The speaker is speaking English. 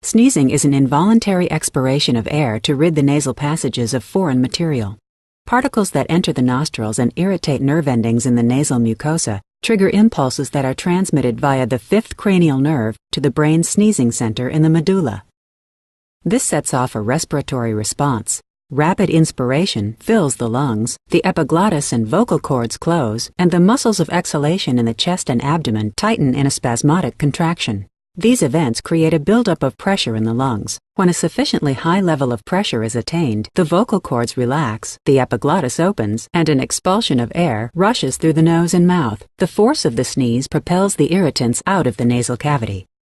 Sneezing is an involuntary expiration of air to rid the nasal passages of foreign material. Particles that enter the nostrils and irritate nerve endings in the nasal mucosa trigger impulses that are transmitted via the fifth cranial nerve to the brain's sneezing center in the medulla. This sets off a respiratory response. Rapid inspiration fills the lungs, the epiglottis and vocal cords close, and the muscles of exhalation in the chest and abdomen tighten in a spasmodic contraction. These events create a buildup of pressure in the lungs. When a sufficiently high level of pressure is attained, the vocal cords relax, the epiglottis opens, and an expulsion of air rushes through the nose and mouth. The force of the sneeze propels the irritants out of the nasal cavity.